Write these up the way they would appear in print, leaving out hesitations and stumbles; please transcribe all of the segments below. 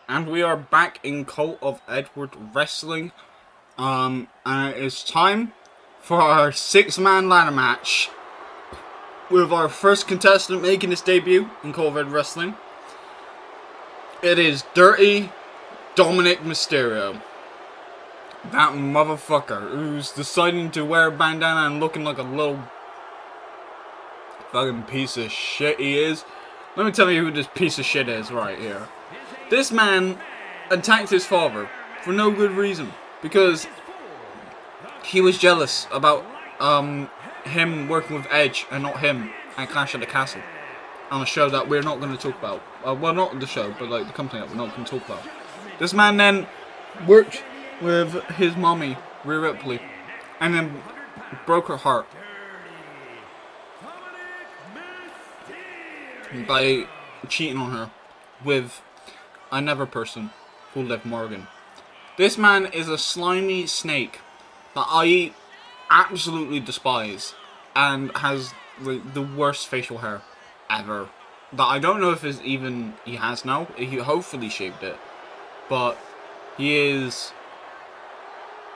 And we are back in Cult of Edward Wrestling. And it's time for our 6-man ladder match with our first contestant making his debut in Cult of Edward Wrestling. It is Dirty Dominic Mysterio. That motherfucker who's deciding to wear a bandana and looking like a little fucking piece of shit he is. Let me tell you who this piece of shit is right here. This man attacked his father for no good reason, because he was jealous about him working with Edge and not him at Clash at the Castle, on a show that we're not going to talk about. Well, not the show, but like the company that we're not going to talk about. This man then worked with his mommy, Rhea Ripley, and then broke her heart by cheating on her with another person called Liv Morgan. This man is a slimy snake that I absolutely despise, and has the worst facial hair ever. That I don't know if it's even he has now. He hopefully shaved it, but he is.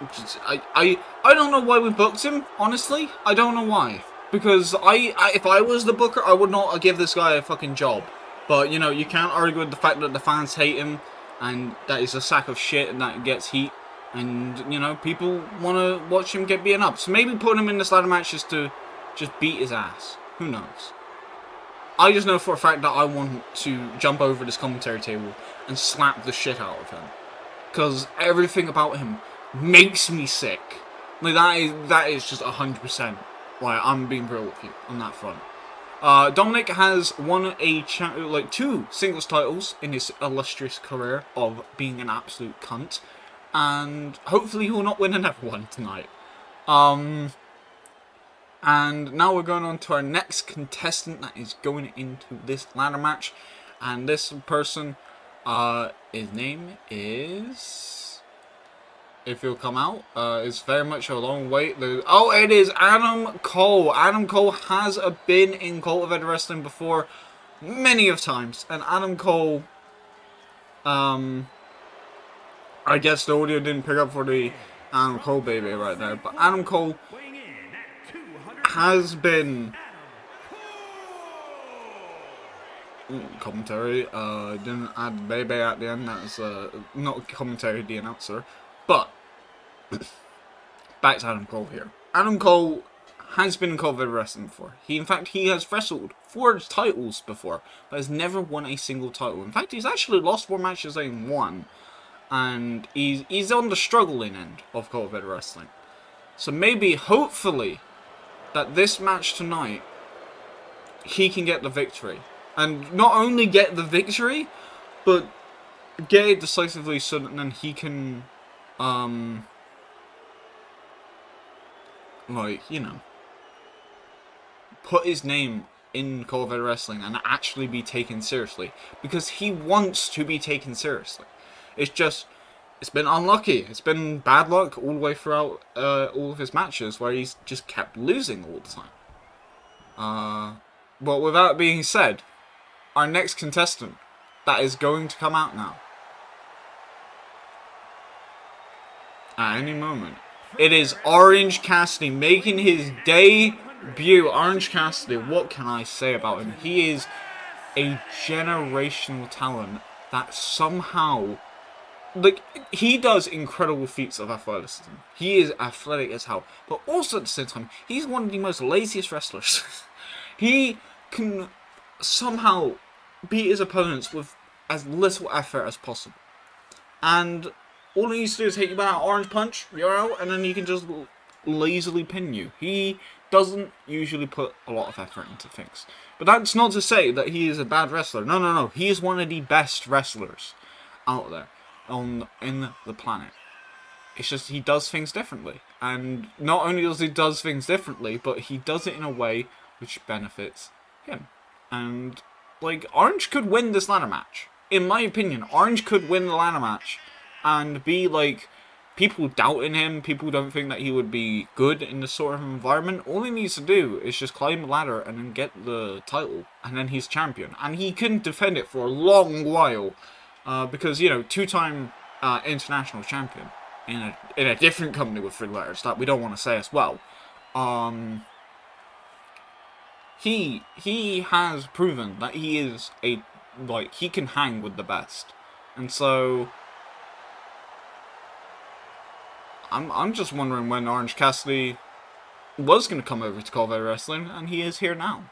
I don't know why we booked him. Honestly, I don't know why. Because if I was the booker, I would not give this guy a fucking job. But, you know, you can't argue with the fact that the fans hate him, and that he's a sack of shit, and that gets heat, and, you know, people want to watch him get beaten up. So maybe put him in this ladder match just to beat his ass. Who knows? I just know for a fact that I want to jump over this commentary table and slap the shit out of him. Because everything about him makes me sick. Like, that is just 100%. Like, I'm being real with you on that front. Dominic has won two singles titles in his illustrious career of being an absolute cunt, and hopefully he will not win another one tonight. And now we're going on to our next contestant that is going into this ladder match, and this person, his name is, if he'll come out, it's very much a long wait. It is Adam Cole. Adam Cole has been in Cult of Ed Wrestling before, many of times, and Adam Cole, I guess the audio didn't pick up for the Adam Cole baby right there, but Adam Cole has been commentary. Didn't add baby at the end. That's not commentary, the announcer. But back to Adam Cole here. Adam Cole has been in Cult of Ed Wrestling before. In fact, he has wrestled 4 titles before, but has never won a single title. In fact, he's actually lost 4 matches and won, and he's on the struggling end of Cult of Ed Wrestling. So maybe, hopefully, that this match tonight, he can get the victory. And not only get the victory, but get it decisively so that then he can, put his name in Cult of Ed Wrestling and actually be taken seriously. Because he wants to be taken seriously. It's been unlucky. It's been bad luck all the way throughout all of his matches, where he's just kept losing all the time. But with that being said, our next contestant that is going to come out now, at any moment, it is Orange Cassidy making his debut. Orange Cassidy, what can I say about him? He is a generational talent that somehow, he does incredible feats of athleticism. He is athletic as hell. But also at the same time, he's one of the most laziest wrestlers. He can somehow beat his opponents with as little effort as possible. And all he needs to do is hit you with an orange punch, you're out, and then he can just lazily pin you. He doesn't usually put a lot of effort into things. But that's not to say that he is a bad wrestler. No. He is one of the best wrestlers out there in the planet. It's just he does things differently. And not only does he does things differently, but he does it in a way which benefits him. And, Orange could win this ladder match. In my opinion, Orange could win the ladder match and be, people doubting him, people don't think that he would be good in this sort of environment. All he needs to do is just climb the ladder and then get the title, and then he's champion. And he can defend it for a long while because, you know, two-time international champion in a different company with 3 letters that we don't want to say as well. He has proven that he is he can hang with the best, and so I'm just wondering when Orange Cassidy was going to come over to Coew Wrestling, and he is here now.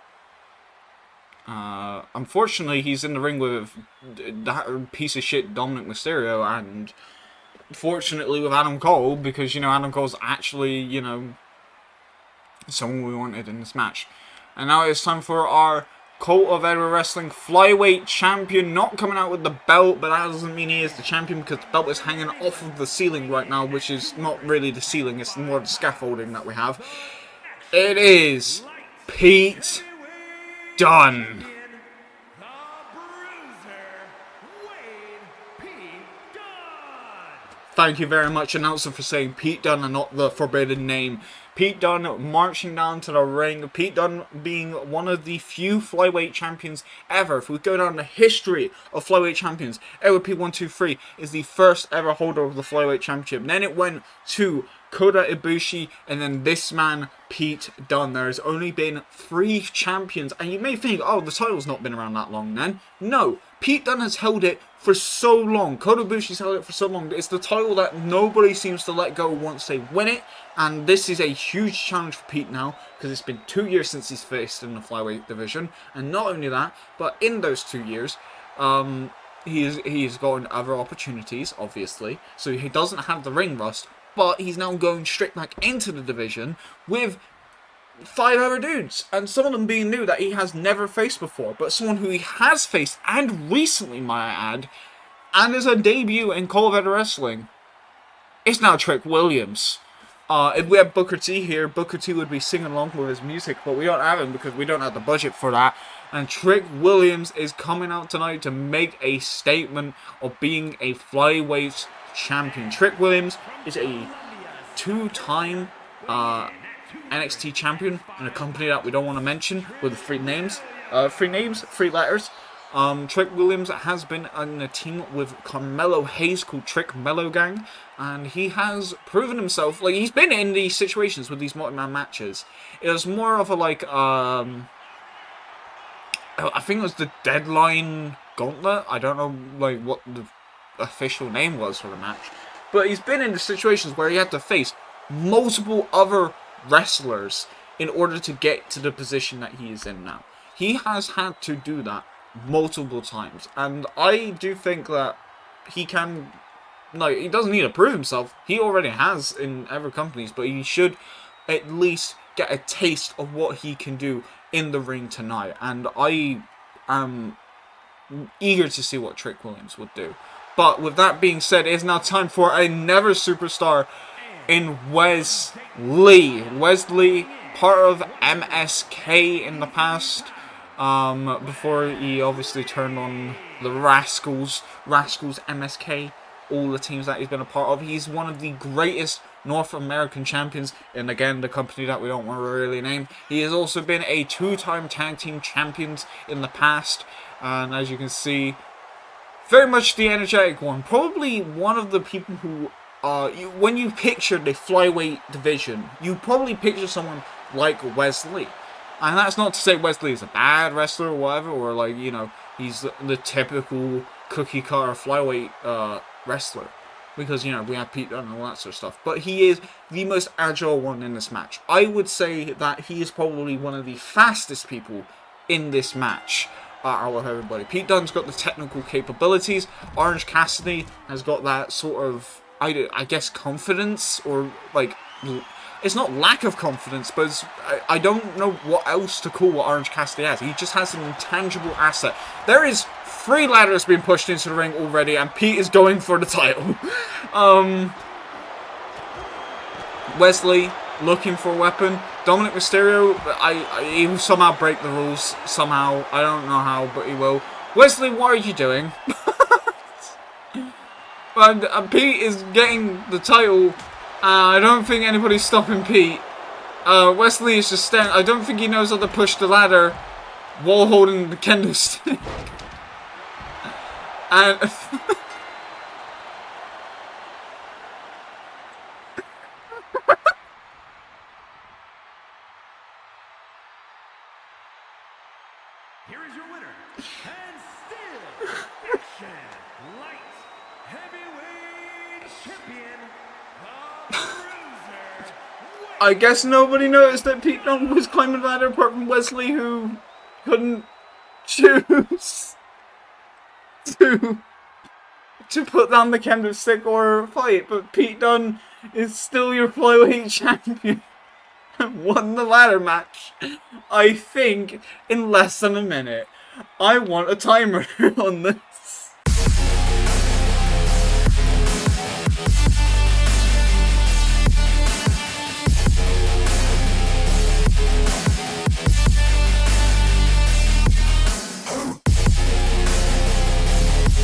Unfortunately, he's in the ring with that piece of shit Dominic Mysterio, and fortunately with Adam Cole, because, you know, Adam Cole's actually, you know, someone we wanted in this match. And now it's time for our Coew Wrestling Flyweight Champion, not coming out with the belt, but that doesn't mean he is the champion, because the belt is hanging off of the ceiling right now, which is not really the ceiling, it's more the scaffolding that we have. It is Pete Dunne. Thank you very much, announcer, for saying Pete Dunne and not the forbidden name. Pete Dunne marching down to the ring. Pete Dunne being one of the few flyweight champions ever. If we go down the history of flyweight champions, LP123 is the first ever holder of the flyweight championship. Then it went to Kota Ibushi, and then this man, Pete Dunne. There has only been 3 champions, and you may think, oh, the title's not been around that long then. No, Pete Dunne has held it for so long. Kota Ibushi's held it for so long. It's the title that nobody seems to let go once they win it, and this is a huge challenge for Pete now, because it's been 2 years since he's faced in the flyweight division, and not only that, but in those 2 years, he's gotten other opportunities, obviously, so he doesn't have the ring rust, but he's now going straight back into the division with 5 other dudes, and some of them being new that he has never faced before, but someone who he has faced, and recently, might I add, and is a debut in Coew Wrestling. It's now Trick Williams. If we had Booker T here, Booker T would be singing along with his music, but we don't have him because we don't have the budget for that. And Trick Williams is coming out tonight to make a statement of being a flyweight champion. Trick Williams is a 2-time NXT champion in a company that we don't want to mention with 3 names, 3 letters. Trick Williams has been in a team with Carmelo Hayes called Trick Mello Gang, and he has proven himself. Like, he's been in these situations with these multi-man matches. It was more of a, like, I think it was the Deadline Gauntlet. I don't know, like, what the official name was for the match, but he's been in the situations where he had to face multiple other wrestlers in order to get to the position that he is in now. He has had to do that multiple times, and I do think that he can, he doesn't need to prove himself. He already has in other companies, but he should at least get a taste of what he can do in the ring tonight, and I am eager to see what Trick Williams would do. But with that being said, it is now time for another superstar in Wesley. Wesley, part of MSK in the past, before he obviously turned on the Rascals, MSK, all the teams that he's been a part of. He's one of the greatest North American champions, and again, the company that we don't want to really name. He has also been a 2-time tag team champions in the past, and as you can see, very much the energetic one. Probably one of the people who, when you picture the flyweight division, you probably picture someone like Wesley. And that's not to say Wesley is a bad wrestler or whatever, or like, you know, he's the typical cookie cutter flyweight wrestler. Because, you know, we have Pete Dunne and all that sort of stuff. But he is the most agile one in this match. I would say that he is probably one of the fastest people in this match out of everybody. Pete Dunne's got the technical capabilities. Orange Cassidy has got that sort of, I guess, confidence, or like, it's not lack of confidence, but it's, I don't know what else to call what Orange Cassidy has. He just has an intangible asset. There is 3 ladders being pushed into the ring already, and Pete is going for the title. Wesley looking for a weapon. Dominic Mysterio, he will somehow break the rules. Somehow. I don't know how, but he will. Wesley, what are you doing? And Pete is getting the title. I don't think anybody's stopping Pete. Wesley is just standing. I don't think he knows how to push the ladder while holding the kendo stick. And is your winner, and still action light heavyweight champion, the Bruiserweight. I guess nobody noticed that Pete Dunne was climbing the ladder apart from Wesley, who couldn't choose to put down the kendo stick or fight. But Pete Dunne is still your flyweight champion. Won the ladder match, I think, in less than a minute. I want a timer on this.